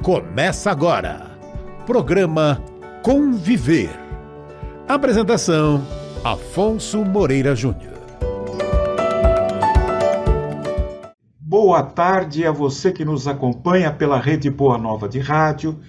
Começa agora, programa Conviver. Apresentação, Afonso Moreira Júnior. Boa tarde a você que nos acompanha pela Rede Boa Nova de Rádio,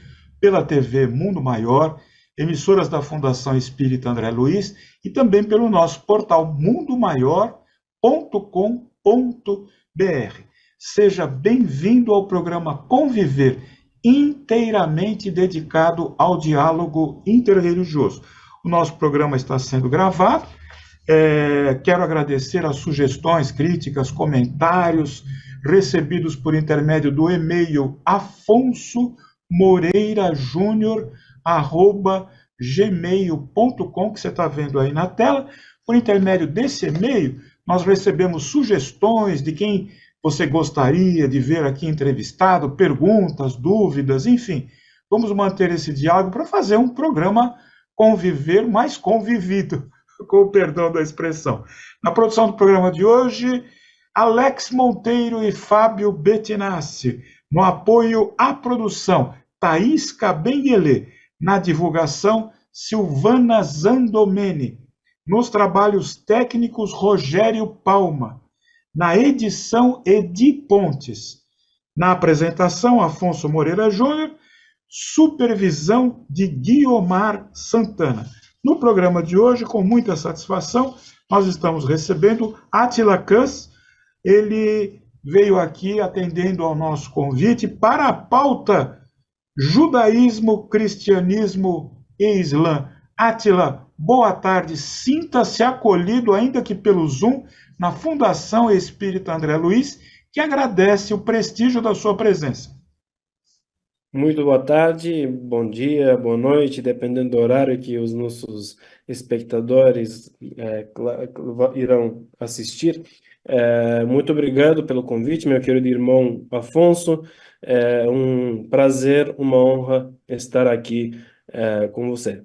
pela TV Mundo Maior, emissoras da Fundação Espírita André Luiz e também pelo nosso portal mundomaior.com.br. Seja bem-vindo ao programa Conviver, inteiramente dedicado ao diálogo interreligioso. O nosso programa está sendo gravado. Quero agradecer as sugestões, críticas, comentários recebidos por intermédio do e-mail afonsomoreirajunior@gmail.com, que você está vendo aí na tela. Por intermédio desse e-mail, nós recebemos sugestões de quem você gostaria de ver aqui entrevistado, perguntas, dúvidas, enfim. Vamos manter esse diálogo para fazer um programa Conviver mais convivido, com o perdão da expressão. Na produção do programa de hoje, Alex Monteiro e Fábio Bettinassi. No apoio à produção, Thaís Cabenguele. Na divulgação, Silvana Zandomeni. Nos trabalhos técnicos, Rogério Palma. Na edição, Edi Pontes. Na apresentação, Afonso Moreira Júnior. Supervisão de Guiomar Santana. No programa de hoje, com muita satisfação, nós estamos recebendo Átila Kans. Ele veio aqui atendendo ao nosso convite para a pauta Judaísmo, Cristianismo e Islã. Átila, boa tarde. Sinta-se acolhido, ainda que pelo Zoom, na Fundação Espírita André Luiz, que agradece o prestígio da sua presença. Muito boa tarde, bom dia, boa noite, dependendo do horário que os nossos espectadores irão assistir. Muito obrigado pelo convite, meu querido irmão Afonso. É um prazer, uma honra estar aqui com você.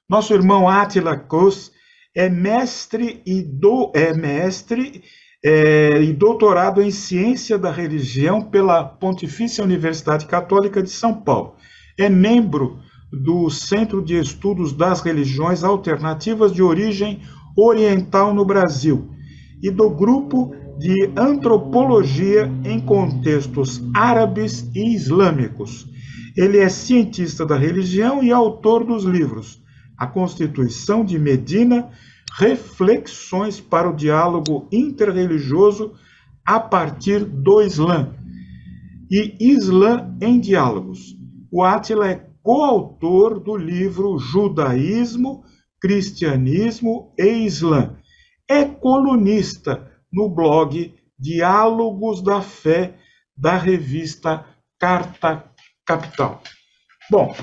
Nosso irmão Átila Kans é mestre e doutorado em Ciência da Religião pela Pontifícia Universidade Católica de São Paulo. É membro do Centro de Estudos das Religiões Alternativas de Origem Oriental no Brasil e do Grupo de Antropologia em Contextos Árabes e Islâmicos. Ele é cientista da religião e autor dos livros A Constituição de Medina, Reflexões para o Diálogo Interreligioso a partir do Islã e Islã em Diálogos. O Átila é coautor do livro Judaísmo, Cristianismo e Islã. É colunista no blog Diálogos da Fé da revista Carta Capital. Bom,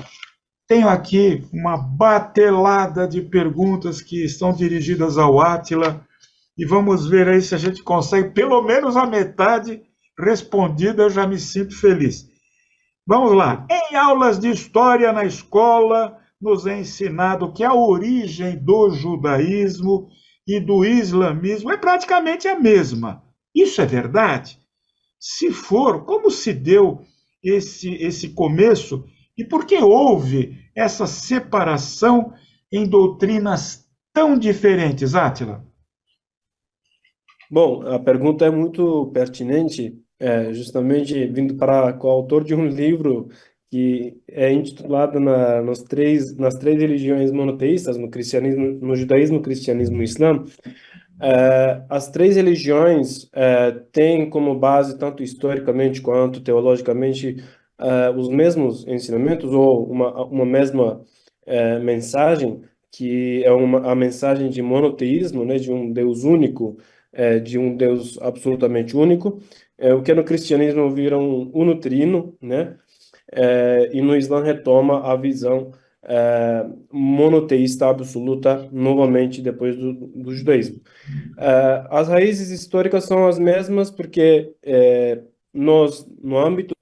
tenho aqui uma batelada de perguntas que estão dirigidas ao Átila e vamos ver aí se a gente consegue pelo menos a metade respondida. Eu já me sinto feliz. Vamos lá. Em aulas de história na escola, nos é ensinado que a origem do judaísmo e do islamismo é praticamente a mesma. Isso é verdade? Se for, como se deu esse começo? E por que houve essa separação em doutrinas tão diferentes, Átila? Bom, a pergunta é muito pertinente, justamente vindo para coautor de um livro que é intitulado nas três religiões monoteístas, no cristianismo, no judaísmo, cristianismo e islã. As três religiões têm como base, tanto historicamente quanto teologicamente, os mesmos ensinamentos ou uma mesma mensagem, que é a mensagem de monoteísmo, né, de um Deus único, de um Deus absolutamente único, o que no cristianismo vira um uno trino, né, e no Islã retoma a visão monoteísta absoluta novamente depois do judaísmo. As raízes históricas são as mesmas porque nós, no âmbito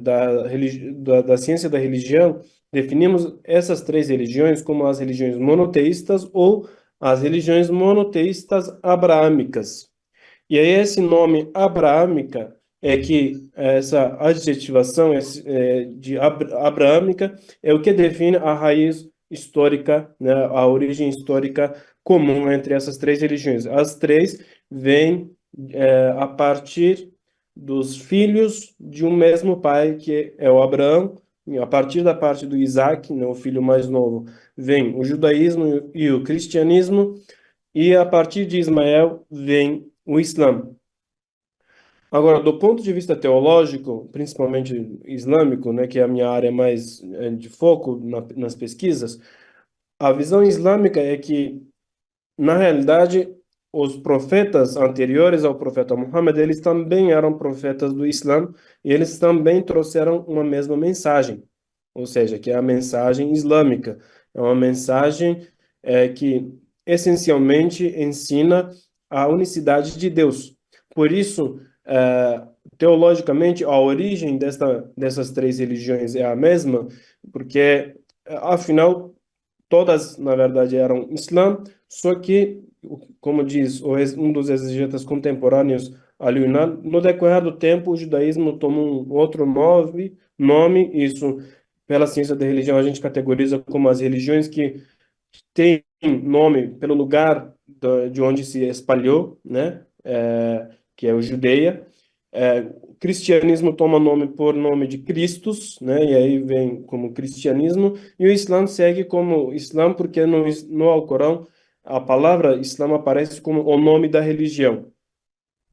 da ciência da religião, definimos essas três religiões como as religiões monoteístas ou as religiões monoteístas abraâmicas. E aí esse nome abraâmica é que essa adjetivação de abraâmica é o que define a raiz histórica, né, a origem histórica comum entre essas três religiões. As três vêm a partir dos filhos de um mesmo pai, que é o Abraão. E a partir da parte do Isaac, né, o filho mais novo, vem o judaísmo e o cristianismo, e a partir de Ismael vem o Islã. Agora, do ponto de vista teológico, principalmente islâmico, né, que é a minha área mais de foco nas pesquisas, a visão islâmica é que, na realidade, os profetas anteriores ao profeta Muhammad, eles também eram profetas do Islã e eles também trouxeram uma mesma mensagem, ou seja, que é a mensagem islâmica. É uma mensagem que essencialmente ensina a unicidade de Deus. Por isso, teologicamente, a origem dessas três religiões é a mesma, porque, afinal, todas, na verdade, eram Islã, só que, como diz um dos exegetas contemporâneos, Al-Yunan, no decorrer do tempo, o judaísmo tomou um outro nome, isso, pela ciência da religião, a gente categoriza como as religiões que têm nome pelo lugar de onde se espalhou, né? Que é o Judeia. O cristianismo toma nome por nome de Cristos, né? E aí vem como cristianismo, e o Islã segue como Islã porque no Alcorão a palavra Islã aparece como o nome da religião.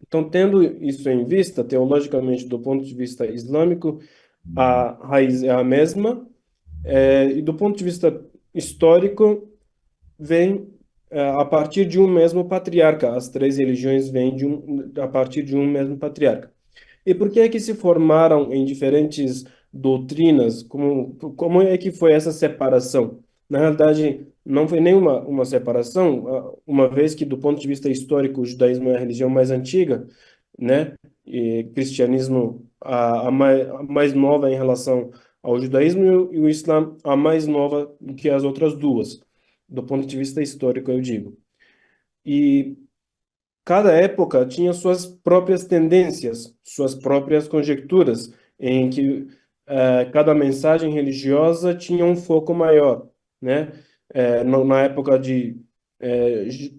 Então, tendo isso em vista, teologicamente, do ponto de vista islâmico, a raiz é a mesma, e do ponto de vista histórico, vem a partir de um mesmo patriarca. As três religiões vêm a partir de um mesmo patriarca. E por que é que se formaram em diferentes doutrinas? Como é que foi essa separação? Na realidade, não foi nenhuma uma separação, uma vez que, do ponto de vista histórico, o judaísmo é a religião mais antiga, né? E cristianismo a mais nova em relação ao judaísmo e o Islã a mais nova do que as outras duas, do ponto de vista histórico, eu digo. E cada época tinha suas próprias tendências, suas próprias conjecturas, em que cada mensagem religiosa tinha um foco maior, né? Na época de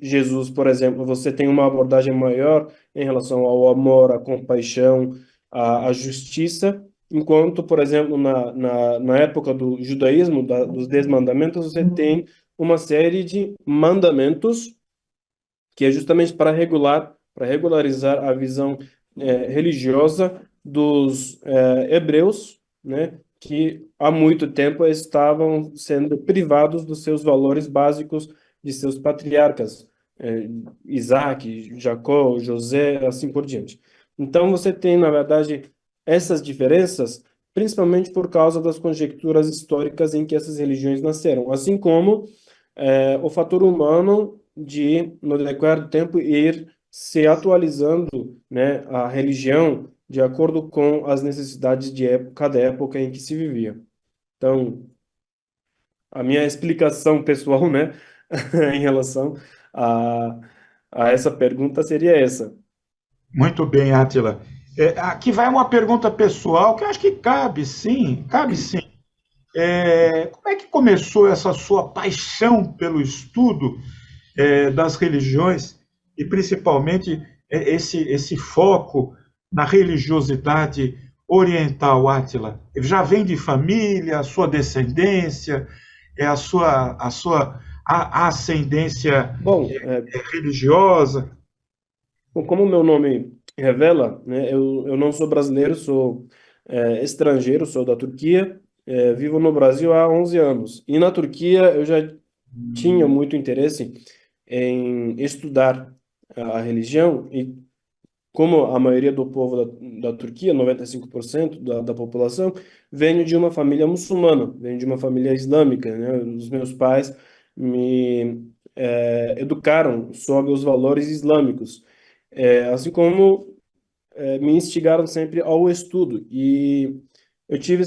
Jesus, por exemplo, você tem uma abordagem maior em relação ao amor, à compaixão, à justiça, enquanto, por exemplo, na época do judaísmo, dos Dez Mandamentos, você tem uma série de mandamentos que é justamente para regularizar a visão religiosa dos hebreus, né, que há muito tempo estavam sendo privados dos seus valores básicos de seus patriarcas, Isaac, Jacó, José, assim por diante. Então você tem, na verdade, essas diferenças, principalmente por causa das conjecturas históricas em que essas religiões nasceram, assim como o fator humano de, no decorrer do tempo, ir se atualizando, né, a religião de acordo com as necessidades de cada época em que se vivia. Então, a minha explicação pessoal, né, em relação a, a essa pergunta seria essa. Muito bem, Átila. Aqui vai uma pergunta pessoal que eu acho que cabe sim, cabe sim. Como é que começou essa sua paixão pelo estudo das religiões e principalmente esse foco na religiosidade oriental, Átila? Já vem de família, a sua descendência, a ascendência Bom, religiosa? como o meu nome revela, né, eu não sou brasileiro, sou estrangeiro, sou da Turquia, vivo no Brasil há 11 anos. E na Turquia eu já tinha muito interesse em estudar a religião e como a maioria do povo da Turquia, 95% da população, venho de uma família muçulmana, venho de uma família islâmica, né? Os meus pais me educaram sobre os valores islâmicos, assim como me instigaram sempre ao estudo. E eu tive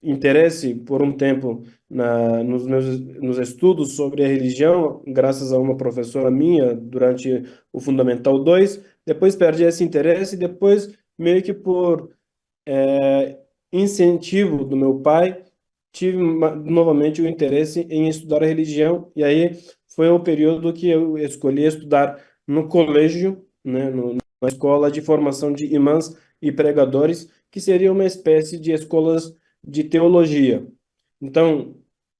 interesse por um tempo nos estudos sobre a religião, graças a uma professora minha durante o Fundamental 2. Depois perdi esse interesse, e depois, meio que por incentivo do meu pai, tive novamente o interesse em estudar a religião. E aí foi o período que eu escolhi estudar no colégio, né, na escola de formação de imãs e pregadores, que seria uma espécie de escolas de teologia. Então,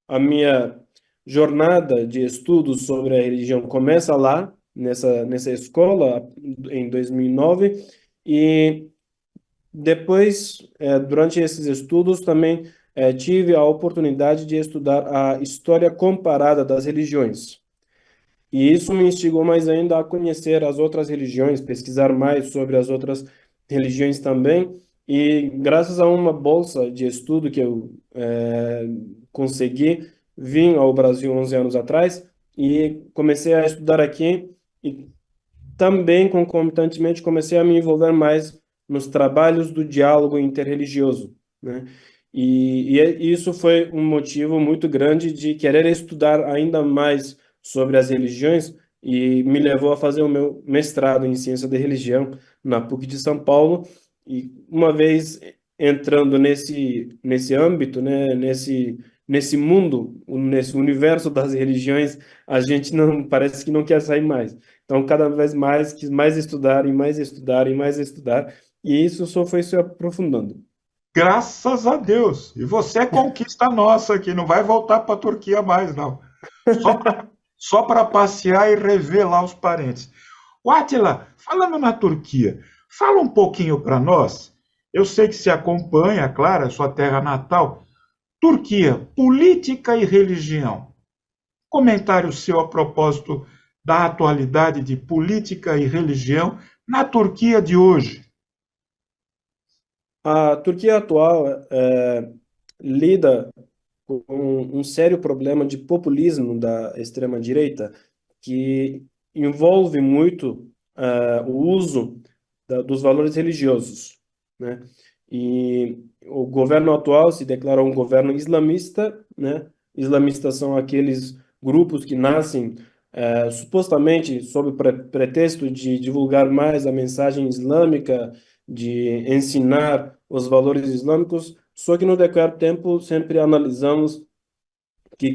a minha jornada de estudos sobre a religião começa lá, nessa escola, em 2009, e depois, durante esses estudos, também tive a oportunidade de estudar a história comparada das religiões. E isso me instigou mais ainda a conhecer as outras religiões, pesquisar mais sobre as outras religiões também. E graças a uma bolsa de estudo que eu consegui, vim ao Brasil 11 anos atrás e comecei a estudar aqui. E também, concomitantemente, comecei a me envolver mais nos trabalhos do diálogo interreligioso, né? Isso foi um motivo muito grande de querer estudar ainda mais sobre as religiões e me levou a fazer o meu mestrado em ciência da religião na PUC de São Paulo. E uma vez entrando nesse âmbito, né, nesse mundo, nesse universo das religiões, a gente não parece que não quer sair mais. Então, cada vez mais, quis mais estudar e mais estudar e mais estudar, e isso só foi se aprofundando. Graças a Deus. E você é conquista nossa aqui, não vai voltar para a Turquia mais, não. Só para passear e rever lá os parentes. O Átila, falando na Turquia, fala um pouquinho para nós. Eu sei que se acompanha, claro, é sua terra natal. Turquia, política e religião. Comentário seu a propósito da atualidade de política e religião na Turquia de hoje. A Turquia atual lida com um sério problema de populismo da extrema-direita, que envolve muito o uso dos valores religiosos, né? E o governo atual se declara um governo islamista, né? Islamistas são aqueles grupos que nascem supostamente sob pretexto de divulgar mais a mensagem islâmica, de ensinar os valores islâmicos, só que no decorrer do tempo sempre analisamos que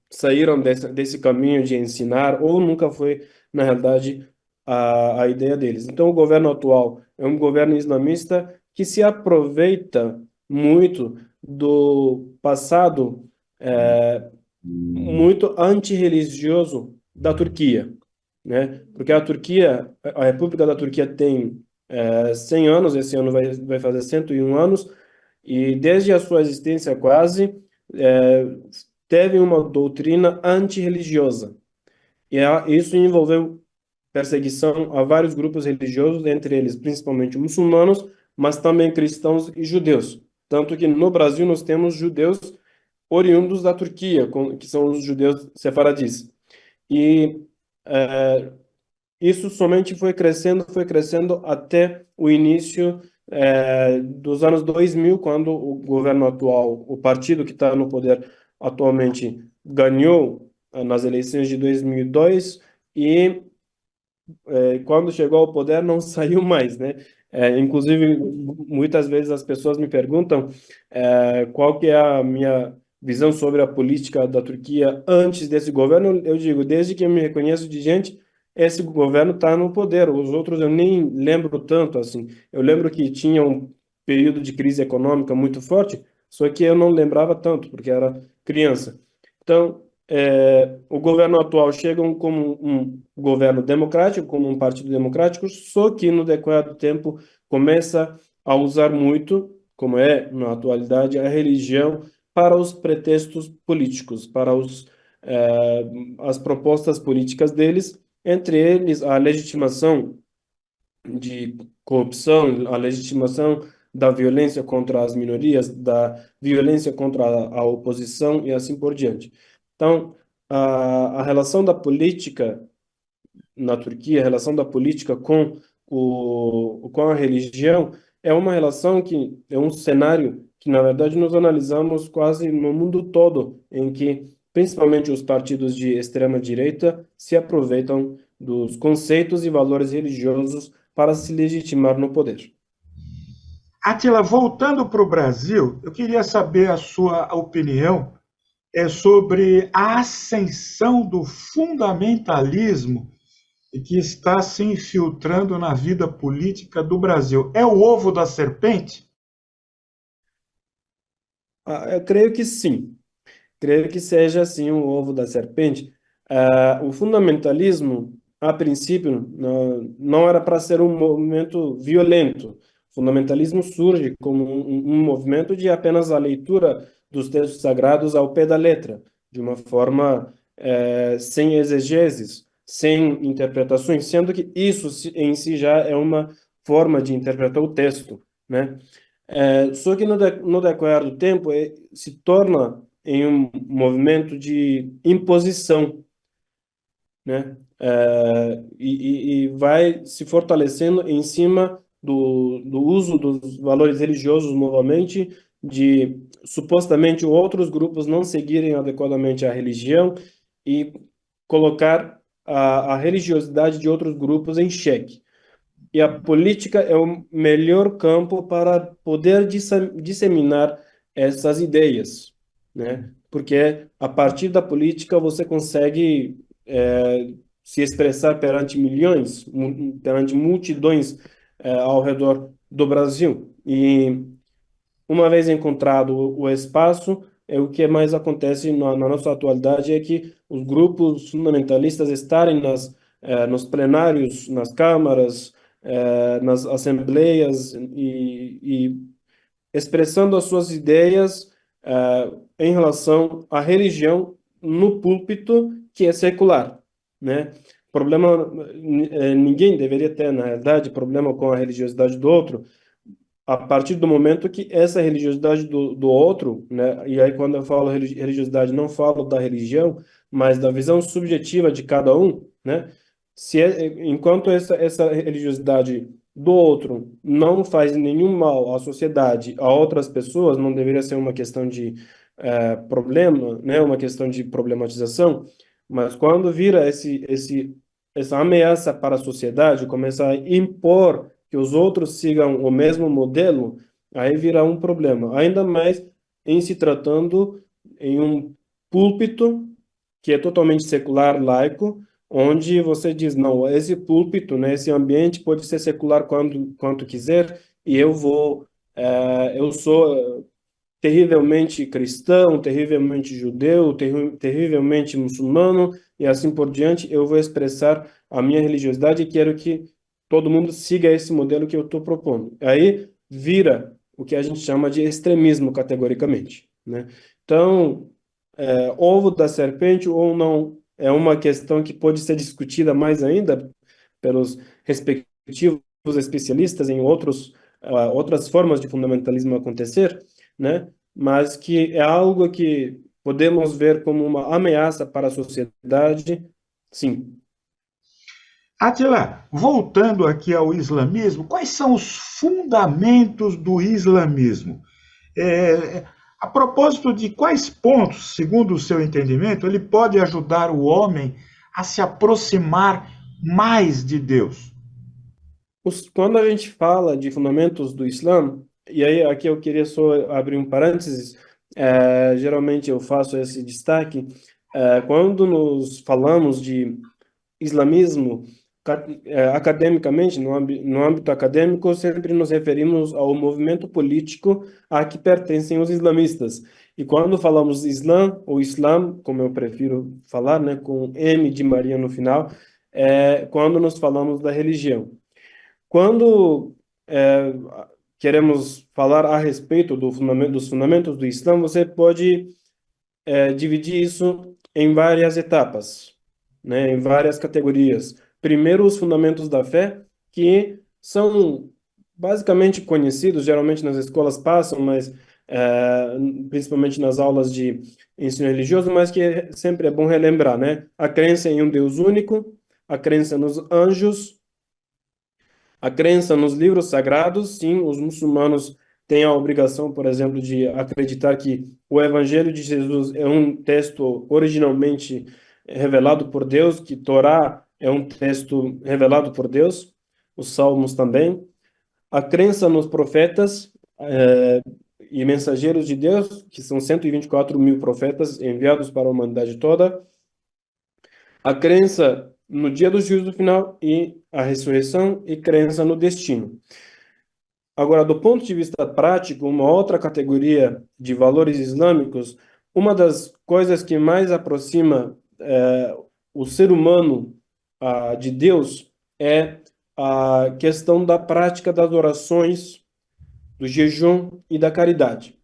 saíram desse caminho de ensinar, ou nunca foi, na realidade, a ideia deles. Então, o governo atual é um governo islamista que se aproveita muito do passado muito antirreligioso da Turquia, né? Porque a Turquia, a República da Turquia tem 100 anos, esse ano vai fazer 101 anos, e desde a sua existência quase, é, teve uma doutrina antirreligiosa. Isso envolveu perseguição a vários grupos religiosos, entre eles principalmente muçulmanos, mas também cristãos e judeus. Tanto que no Brasil nós temos judeus oriundos da Turquia, que são os judeus sefaradis. E isso somente foi crescendo até o início dos anos 2000, quando o governo atual, o partido que está no poder atualmente, ganhou nas eleições de 2002 e quando chegou ao poder não saiu mais, né? Inclusive, muitas vezes as pessoas me perguntam qual que é a minha visão sobre a política da Turquia antes desse governo. Eu digo, desde que eu me reconheço de gente, esse governo está no poder. Os outros eu nem lembro tanto assim. Eu lembro que tinha um período de crise econômica muito forte, só que eu não lembrava tanto, porque era criança. Então, o governo atual chega como um governo democrático, como um partido democrático, só que no decorrer do tempo começa a usar muito, como é na atualidade, a religião para os pretextos políticos, para as propostas políticas deles, entre eles a legitimação de corrupção, a legitimação da violência contra as minorias, da violência contra a oposição e assim por diante. Então, a relação da política na Turquia, a relação da política com a religião, é uma relação que é um cenário que, na verdade, nós analisamos quase no mundo todo, em que principalmente os partidos de extrema direita se aproveitam dos conceitos e valores religiosos para se legitimar no poder. Atila, voltando para o Brasil, eu queria saber a sua opinião sobre a ascensão do fundamentalismo que está se infiltrando na vida política do Brasil. É o ovo da serpente? Eu creio que sim. Creio que seja assim o ovo da serpente. O fundamentalismo, a princípio, não era para ser um movimento violento. O fundamentalismo surge como um movimento de apenas a leitura dos textos sagrados ao pé da letra, de uma forma sem exegeses, sem interpretações, sendo que isso em si já é uma forma de interpretar o texto, né? Só que no decorrer do tempo se torna em um movimento de imposição, né? E vai se fortalecendo em cima do uso dos valores religiosos novamente, de supostamente outros grupos não seguirem adequadamente a religião e colocar a religiosidade de outros grupos em xeque. E a política é o melhor campo para poder disseminar essas ideias, né? Porque a partir da política você consegue se expressar perante milhões, perante multidões ao redor do Brasil. E uma vez encontrado o espaço, o que mais acontece na nossa atualidade é que os grupos fundamentalistas estarem nos plenários, nas câmaras, nas assembleias e expressando as suas ideias em relação à religião no púlpito que é secular, né? Problema, ninguém deveria ter, na realidade, problema com a religiosidade do outro, a partir do momento que essa religiosidade do outro, né? E aí quando eu falo religiosidade, não falo da religião, mas da visão subjetiva de cada um, né? Enquanto essa religiosidade do outro não faz nenhum mal à sociedade, a outras pessoas, não deveria ser uma questão de problema, né? Uma questão de problematização, mas quando vira essa ameaça para a sociedade, começa a impor que os outros sigam o mesmo modelo, aí virá um problema. Ainda mais em se tratando em um púlpito que é totalmente secular, laico, onde você diz, não, esse púlpito, né, esse ambiente pode ser secular quanto quiser, e eu sou terrivelmente cristão, terrivelmente judeu, terrivelmente muçulmano e assim por diante, eu vou expressar a minha religiosidade e quero que todo mundo siga esse modelo que eu estou propondo. Aí vira o que a gente chama de extremismo, categoricamente, né? Então, ovo da serpente ou não é uma questão que pode ser discutida mais ainda pelos respectivos especialistas em outras formas de fundamentalismo acontecer, né? Mas que é algo que podemos ver como uma ameaça para a sociedade, sim. Atila, voltando aqui ao islamismo, quais são os fundamentos do islamismo? A propósito de quais pontos, segundo o seu entendimento, ele pode ajudar o homem a se aproximar mais de Deus? Quando a gente fala de fundamentos do Islã, e aí aqui eu queria só abrir um parênteses, geralmente eu faço esse destaque, quando nos falamos de islamismo, academicamente, no âmbito acadêmico, sempre nos referimos ao movimento político a que pertencem os islamistas. E quando falamos Islã, ou Islam, como eu prefiro falar, né, com M de Maria no final, quando nos falamos da religião. Quando é, queremos falar a respeito dos fundamentos do Islã, você pode dividir isso em várias etapas, né, em várias categorias. Primeiro, os fundamentos da fé, que são basicamente conhecidos, geralmente nas escolas passam, mas principalmente nas aulas de ensino religioso, mas que sempre é bom relembrar, né? A crença em um Deus único, a crença nos anjos, a crença nos livros sagrados. Sim, os muçulmanos têm a obrigação, por exemplo, de acreditar que o Evangelho de Jesus é um texto originalmente revelado por Deus, que Torá é um texto revelado por Deus, os Salmos também. A crença nos profetas e mensageiros de Deus, que são 124 mil profetas enviados para a humanidade toda. A crença no dia do juízo final e a ressurreição e crença no destino. Agora, do ponto de vista prático, uma outra categoria de valores islâmicos, uma das coisas que mais aproxima o ser humano de Deus é a questão da prática das orações, do jejum e da caridade.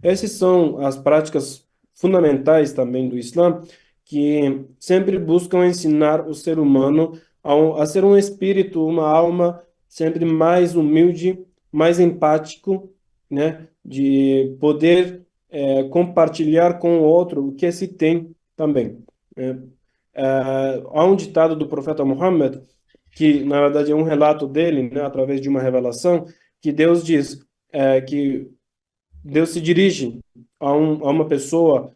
Essas são as práticas fundamentais também do Islã, que sempre buscam ensinar o ser humano a ser um espírito, uma alma sempre mais humilde, mais empático, né? De poder compartilhar com o outro o que se tem também, né? Há um ditado do profeta Muhammad, que na verdade é um relato dele, né, através de uma revelação, que Deus diz que Deus se dirige a uma pessoa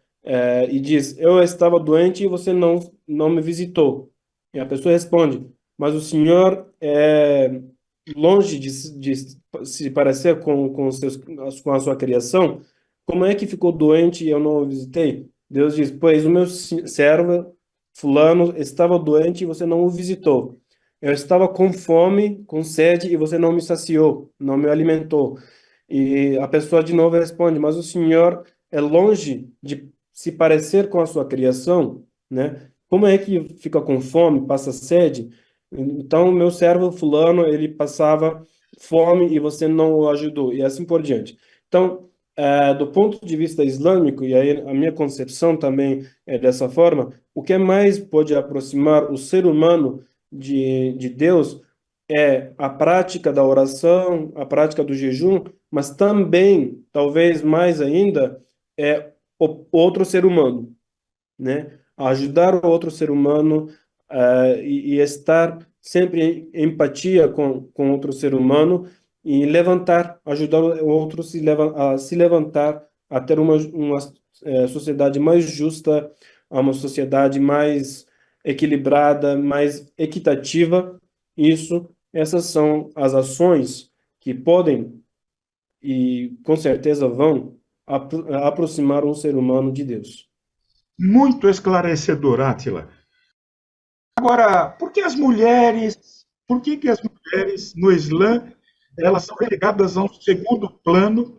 e diz: Eu estava doente e você não me visitou. E a pessoa responde: Mas o Senhor é longe de se parecer com a sua criação. Como é que ficou doente e eu não o visitei? Deus diz: Pois o meu servo, Fulano, estava doente e você não o visitou. Eu estava com fome, com sede e você não me saciou, não me alimentou. E a pessoa de novo responde: Mas o Senhor é longe de se parecer com a sua criação, né? Como é que fica com fome, passa sede? Então, meu servo fulano, ele passava fome e você não o ajudou, e assim por diante. Então, do ponto de vista islâmico, e aí a minha concepção também é dessa forma, o que mais pode aproximar o ser humano de Deus é a prática da oração, a prática do jejum, mas também, talvez mais ainda, é o outro ser humano, né? Ajudar o outro ser humano e estar sempre em empatia com outro ser humano e levantar, ajudar o outro a se levantar, a ter uma sociedade mais justa, a uma sociedade mais equilibrada, mais equitativa. Essas são as ações que podem e com certeza vão aproximar um ser humano de Deus. Muito esclarecedor, Átila. Agora, por que as mulheres no Islã elas são relegadas a um segundo plano,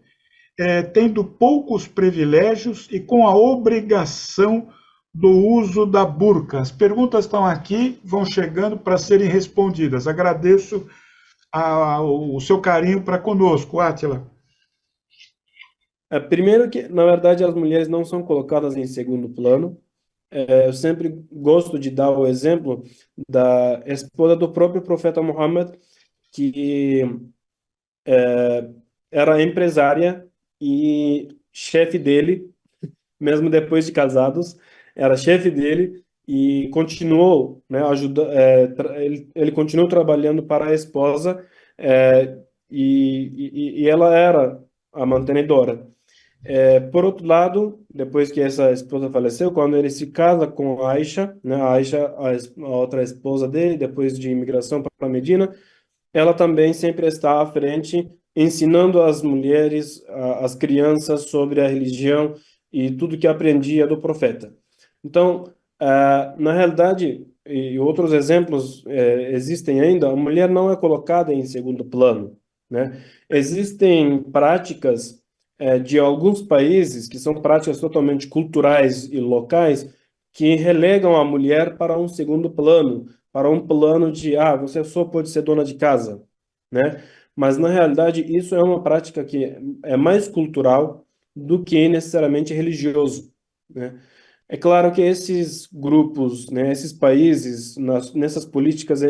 tendo poucos privilégios e com a obrigação do uso da burca? As perguntas estão aqui, vão chegando para serem respondidas. Agradeço o seu carinho para conosco, Átila. Primeiro que, na verdade, as mulheres não são colocadas em segundo plano. Eu sempre gosto de dar o exemplo da esposa do próprio profeta Muhammad, que era empresária e chefe dele, mesmo depois de casados, era chefe dele e continuou, né, ele continuou trabalhando para a esposa, é, e ela era a mantenedora. Por outro lado, depois que essa esposa faleceu, quando ele se casa com Aisha, né, a Aisha, a outra esposa dele, depois de imigração para Medina, ela também sempre está à frente, ensinando as mulheres, as crianças sobre a religião e tudo que aprendia do profeta. Então, na realidade, e outros exemplos existem ainda, a mulher não é colocada em segundo plano, né? Existem práticas de alguns países que são práticas totalmente culturais e locais que relegam a mulher para um segundo plano, para um plano de, você só pode ser dona de casa, né? Mas, na realidade, isso é uma prática que é mais cultural do que necessariamente religioso, né? É claro que esses grupos, né, esses países, nessas políticas,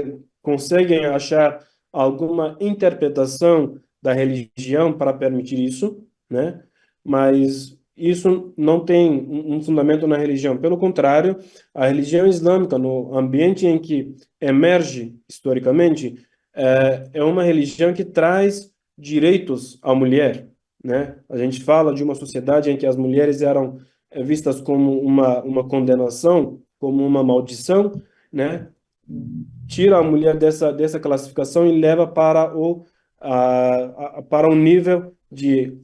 conseguem achar alguma interpretação da religião para permitir isso, né? Mas isso não tem um fundamento na religião. Pelo contrário, a religião islâmica, no ambiente em que emerge historicamente, é uma religião que traz direitos à mulher, né? A gente fala de uma sociedade em que as mulheres eram vistas como uma condenação, como uma maldição, né? Tira a mulher dessa classificação e leva para para um nível de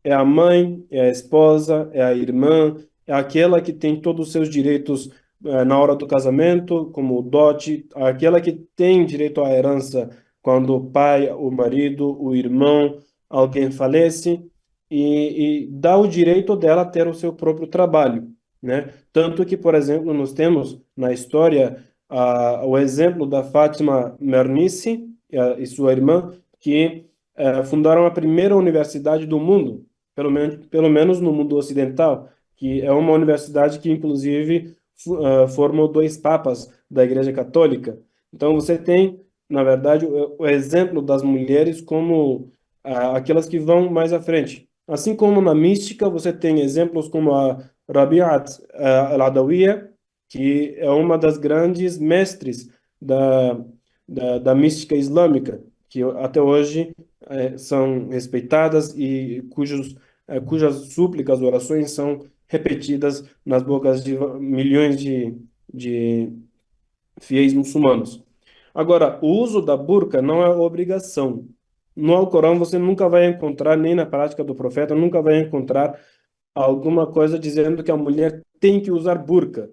é a mãe, é a esposa, é a irmã, é aquela que tem todos os seus direitos na hora do casamento, como o dote, aquela que tem direito à herança quando o pai, o marido, o irmão, alguém falece, e dá o direito dela ter o seu próprio trabalho, né? Tanto que, por exemplo, nós temos na história o exemplo da Fátima Mernissi e sua irmã, que fundaram a primeira universidade do mundo, pelo menos no mundo ocidental, que é uma universidade que, inclusive, formou dois papas da Igreja Católica. Então, você tem, na verdade, o exemplo das mulheres como aquelas que vão mais à frente. Assim como na mística, você tem exemplos como a Rabi'at al-Adawiya, que é uma das grandes mestres da, da mística islâmica, que até hoje são respeitadas e cujas súplicas, orações são repetidas nas bocas de milhões de fiéis muçulmanos. Agora, o uso da burca não é obrigação. No Alcorão você nunca vai encontrar, nem na prática do profeta, nunca vai encontrar alguma coisa dizendo que a mulher tem que usar burca.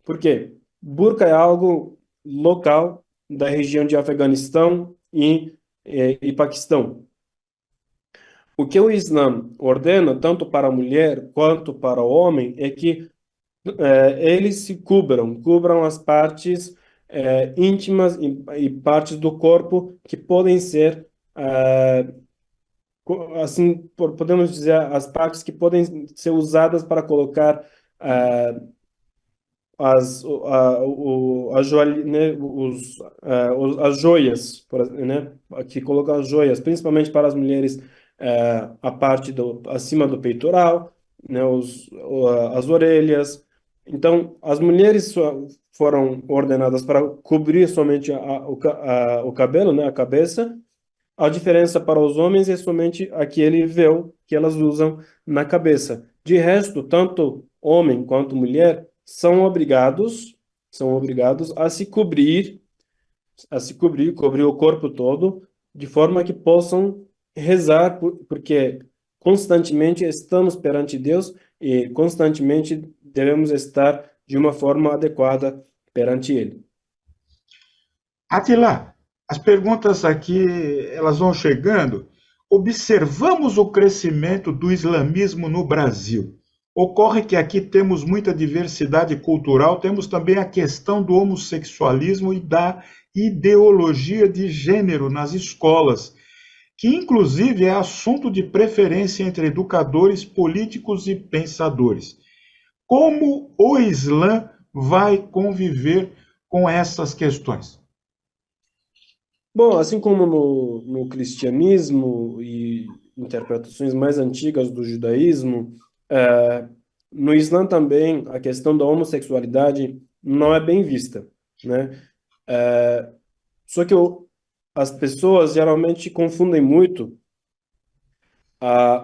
Por quê? Burca é algo local da região de Afeganistão e Paquistão. O que o Islã ordena, tanto para a mulher quanto para o homem, é que eles se cubram as partes íntimas e partes do corpo que podem ser, assim, podemos dizer, as partes que podem ser usadas para colocar né, as joias, né, que colocam as joias, principalmente para as mulheres, a parte acima do peitoral, né, as orelhas. Então, as mulheres foram ordenadas para cobrir somente o cabelo, né, a cabeça. A diferença para os homens é somente aquele véu que elas usam na cabeça. De resto, tanto homem quanto mulher são obrigados a se cobrir, cobrir o corpo todo, de forma que possam rezar, porque constantemente estamos perante Deus e constantemente devemos estar de uma forma adequada perante Ele. Atila, as perguntas aqui, elas vão chegando. Observamos o crescimento do islamismo no Brasil. Ocorre que aqui temos muita diversidade cultural, temos também a questão do homossexualismo e da ideologia de gênero nas escolas, que inclusive é assunto de preferência entre educadores, políticos e pensadores. Como o Islã vai conviver com essas questões? Bom, assim como no cristianismo e interpretações mais antigas do judaísmo, eh, no Islã também a questão da homossexualidade não é bem vista, né? Só que as pessoas geralmente confundem muito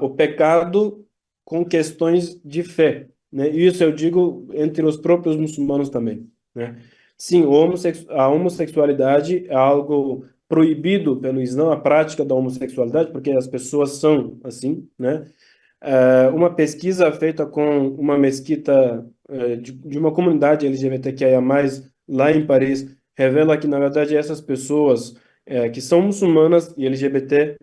o pecado com questões de fé, né? E isso eu digo entre os próprios muçulmanos também, né? Sim, a homossexualidade é algo proibido pelo Islã, a prática da homossexualidade, porque as pessoas são assim, né? Uma pesquisa feita com uma mesquita de uma comunidade LGBTQIA+, lá em Paris, revela que, na verdade, essas pessoas que são muçulmanas e LGBT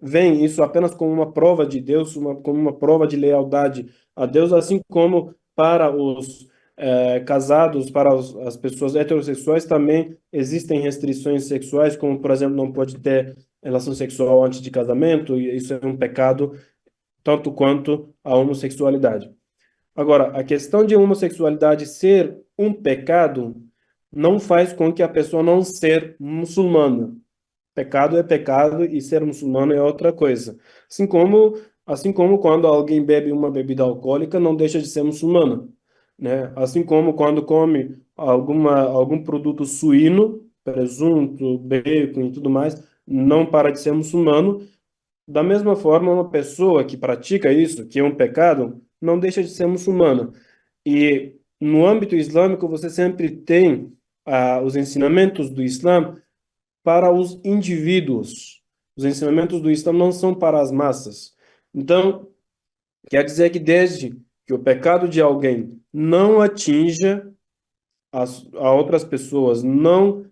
veem isso apenas como uma prova de Deus, como uma prova de lealdade a Deus, assim como para os casados, para as pessoas heterossexuais também existem restrições sexuais, como, por exemplo, não pode ter relação sexual antes de casamento, e isso é um pecado, tanto quanto a homossexualidade. Agora, a questão de homossexualidade ser um pecado não faz com que a pessoa não ser muçulmana. Pecado é pecado e ser muçulmano é outra coisa. Assim como quando alguém bebe uma bebida alcoólica, não deixa de ser muçulmano, né? Assim como quando come algum produto suíno, presunto, bacon e tudo mais, não para de ser muçulmano. Da mesma forma, uma pessoa que pratica isso, que é um pecado, não deixa de ser muçulmana. E no âmbito islâmico, você sempre tem os ensinamentos do Islã para os indivíduos. Os ensinamentos do Islã não são para as massas. Então, quer dizer que desde que o pecado de alguém não atinja a outras pessoas, não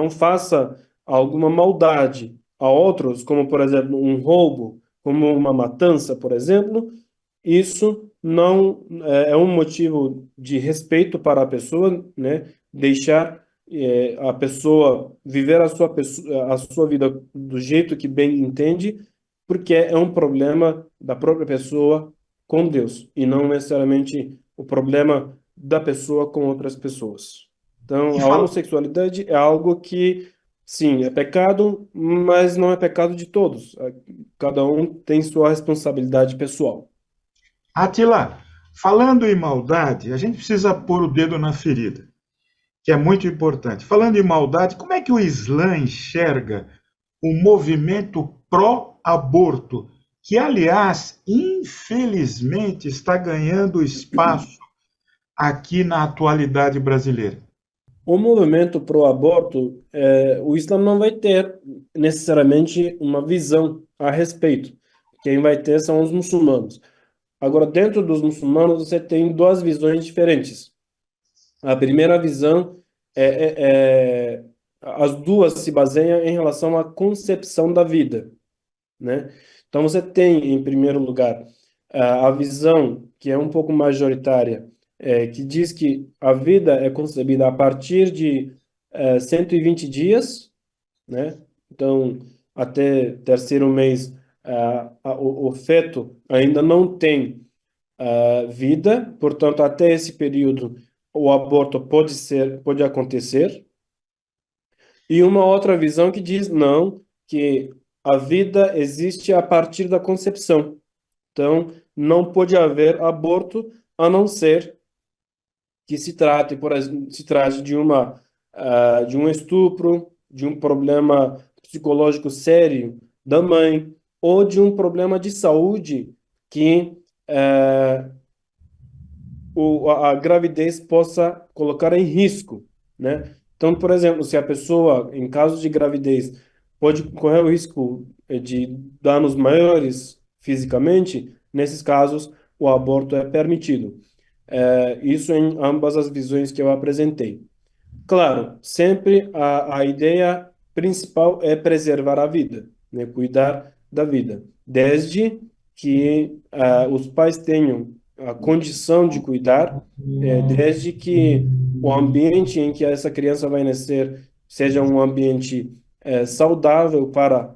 faça alguma maldade a outros, como por exemplo um roubo, como uma matança, por exemplo, isso não é um motivo de respeito para a pessoa, né? Deixar a pessoa viver a sua vida do jeito que bem entende, porque é um problema da própria pessoa com Deus e não necessariamente o problema da pessoa com outras pessoas. E Então, a fala, homossexualidade é algo que, sim, é pecado, mas não é pecado de todos. Cada um tem sua responsabilidade pessoal. Atila, falando em maldade, a gente precisa pôr o dedo na ferida, que é muito importante. Falando em maldade, como é que o Islã enxerga o movimento pró-aborto, que, aliás, infelizmente está ganhando espaço aqui na atualidade brasileira? O movimento pró-aborto, o Islã não vai ter necessariamente uma visão a respeito. Quem vai ter são os muçulmanos. Agora, dentro dos muçulmanos, você tem duas visões diferentes. A primeira visão as duas se baseiam em relação à concepção da vida, né? Então, você tem, em primeiro lugar, a visão que é um pouco majoritária, que diz que a vida é concebida a partir de 120 dias, né? Então, até terceiro mês, o feto ainda não tem vida, portanto, até esse período, o aborto pode acontecer. E uma outra visão que diz não, que a vida existe a partir da concepção. Então, não pode haver aborto a não ser que se trate, por exemplo, se trate de um estupro, de um problema psicológico sério da mãe, ou de um problema de saúde que a gravidez possa colocar em risco, né? Então, por exemplo, se a pessoa, em caso de gravidez, pode correr o risco de danos maiores fisicamente, nesses casos, o aborto é permitido. Isso em ambas as visões que eu apresentei. Claro, sempre a ideia principal é preservar a vida, né? Cuidar da vida, desde que os pais tenham a condição de cuidar, desde que o ambiente em que essa criança vai nascer seja um ambiente saudável para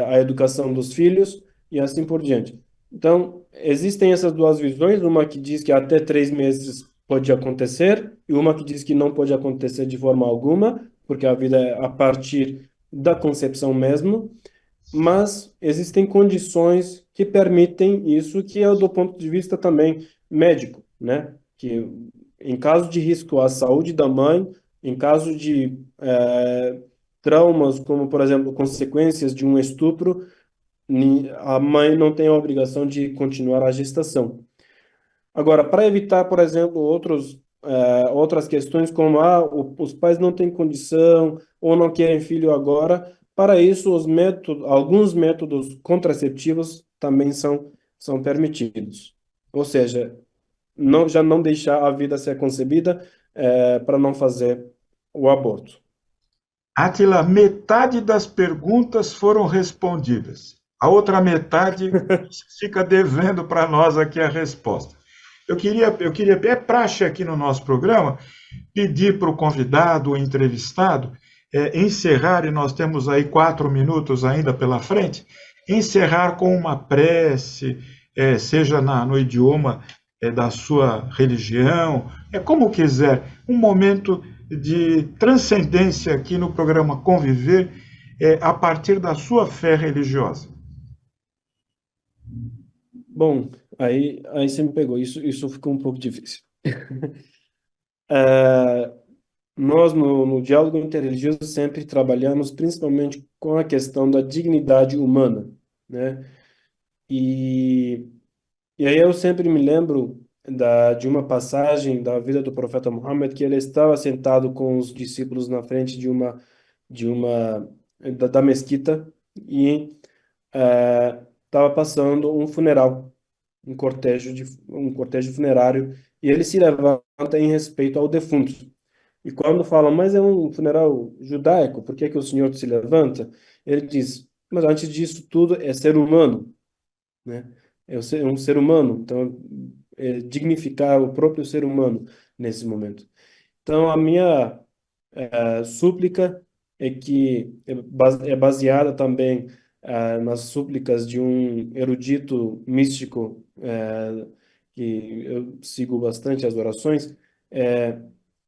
a educação dos filhos e assim por diante. Então, existem essas duas visões, uma que diz que até 3 meses pode acontecer, e uma que diz que não pode acontecer de forma alguma, porque a vida é a partir da concepção mesmo, mas existem condições que permitem isso, que é do ponto de vista também médico, né? Que em caso de risco à saúde da mãe, em caso de traumas, como por exemplo consequências de um estupro, a mãe não tem a obrigação de continuar a gestação. Agora, para evitar, por exemplo, outras questões como os pais não têm condição ou não querem filho agora, para isso alguns métodos contraceptivos também são permitidos. Ou seja, já não deixar a vida ser concebida para não fazer o aborto. Atila, metade das perguntas foram respondidas. A outra metade fica devendo para nós aqui a resposta. É praxe aqui no nosso programa, pedir para o convidado, o entrevistado, encerrar, e nós temos aí 4 minutos ainda pela frente, encerrar com uma prece, seja no idioma da sua religião, como quiser, um momento de transcendência aqui no programa Conviver, a partir da sua fé religiosa? Bom, aí você me pegou. Isso ficou um pouco difícil. É, nós, no diálogo interreligioso, sempre trabalhamos principalmente com a questão da dignidade humana, né? E, e aí eu sempre me lembro de uma passagem da vida do profeta Muhammad, que ele estava sentado com os discípulos na frente de uma da mesquita e estava passando um funeral, um cortejo funerário, e ele se levanta em respeito ao defunto. E quando falam, mas é um funeral judaico, por que que o senhor se levanta? Ele diz, mas antes disso tudo é ser humano, né? É um ser humano, então dignificar o próprio ser humano nesse momento. Então a minha súplica é baseada também nas súplicas de um erudito místico que eu sigo bastante as orações, é,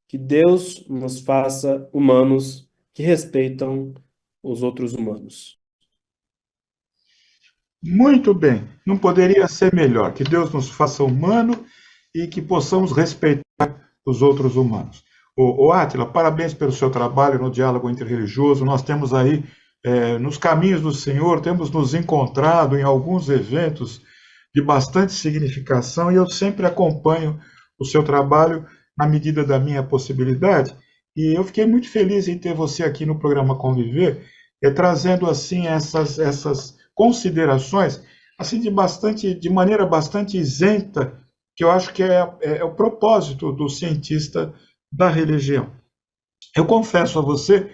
que Deus nos faça humanos que respeitam os outros humanos. Muito bem, não poderia ser melhor. Que Deus nos faça humano e que possamos respeitar os outros humanos. Átila, parabéns pelo seu trabalho no diálogo interreligioso. Nós temos aí, nos caminhos do Senhor, temos nos encontrado em alguns eventos de bastante significação e eu sempre acompanho o seu trabalho na medida da minha possibilidade. E eu fiquei muito feliz em ter você aqui no programa Conviver, trazendo assim essas considerações assim de maneira bastante isenta, que eu acho que é o propósito do cientista da religião. Eu confesso a você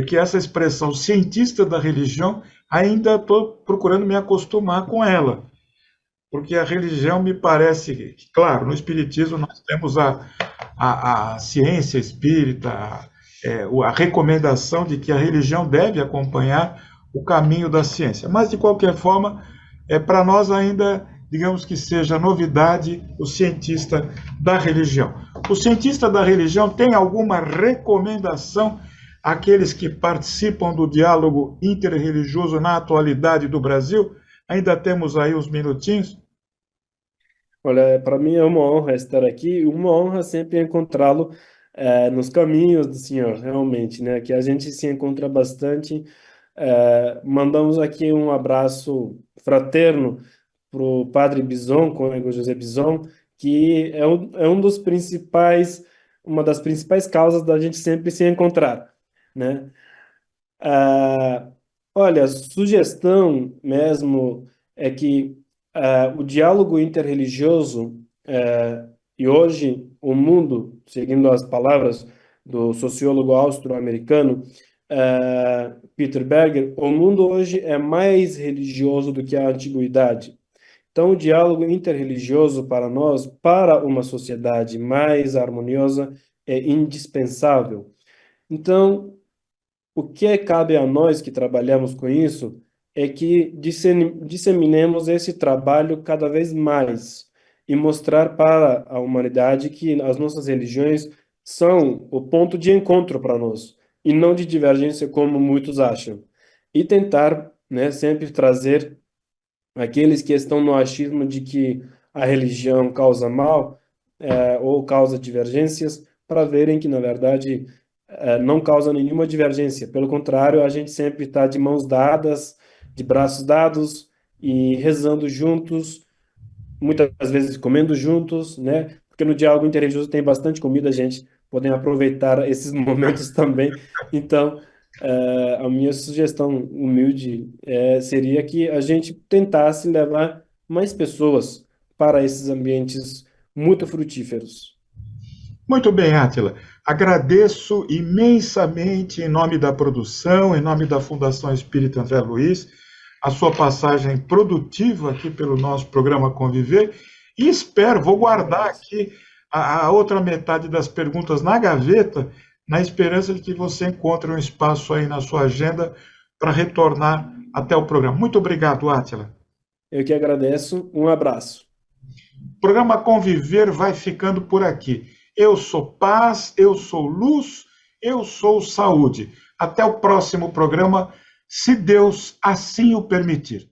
que essa expressão cientista da religião ainda estou procurando me acostumar com ela, porque a religião me parece que, claro, no Espiritismo nós temos a ciência espírita, a recomendação de que a religião deve acompanhar o caminho da ciência. Mas, de qualquer forma, para nós ainda, digamos que seja novidade, o cientista da religião. O cientista da religião tem alguma recomendação àqueles que participam do diálogo interreligioso na atualidade do Brasil? Ainda temos aí uns minutinhos. Olha, para mim é uma honra estar aqui, e uma honra sempre encontrá-lo nos caminhos do Senhor, realmente, né? Que a gente se encontra bastante. Mandamos aqui um abraço fraterno para o Padre Bison, Cônego José Bison, que é um dos principais, uma das principais causas da gente sempre se encontrar, né? Ah, olha, sugestão mesmo é que o diálogo interreligioso, e hoje o mundo, seguindo as palavras do sociólogo austro-americano Peter Berger, o mundo hoje é mais religioso do que a antiguidade. Então, o diálogo interreligioso para nós, para uma sociedade mais harmoniosa, é indispensável. Então, o que cabe a nós que trabalhamos com isso é que disseminemos esse trabalho cada vez mais e mostrar para a humanidade que as nossas religiões são o ponto de encontro para nós e não de divergência como muitos acham. E tentar, né, sempre trazer aqueles que estão no achismo de que a religião causa mal, ou causa divergências, para verem que, na verdade, não causa nenhuma divergência. Pelo contrário, a gente sempre está de mãos dadas, de braços dados e rezando juntos, muitas vezes comendo juntos, né? Porque no diálogo interreligioso tem bastante comida, a gente podem aproveitar esses momentos também. Então, a minha sugestão humilde seria que a gente tentasse levar mais pessoas para esses ambientes muito frutíferos. Muito bem, Átila. Agradeço imensamente, em nome da produção, em nome da Fundação Espírita André Luiz, a sua passagem produtiva aqui pelo nosso programa Conviver e espero, vou guardar aqui a outra metade das perguntas na gaveta, na esperança de que você encontre um espaço aí na sua agenda para retornar até o programa. Muito obrigado, Átila. Eu que agradeço. Um abraço. O programa Conviver vai ficando por aqui. Eu sou paz, eu sou luz Eu sou Saúde. Até o próximo programa, se Deus assim o permitir.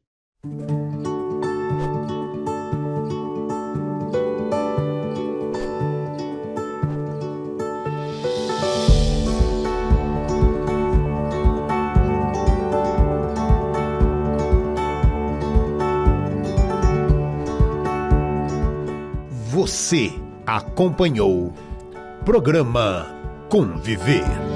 Você acompanhou Programa Conviver.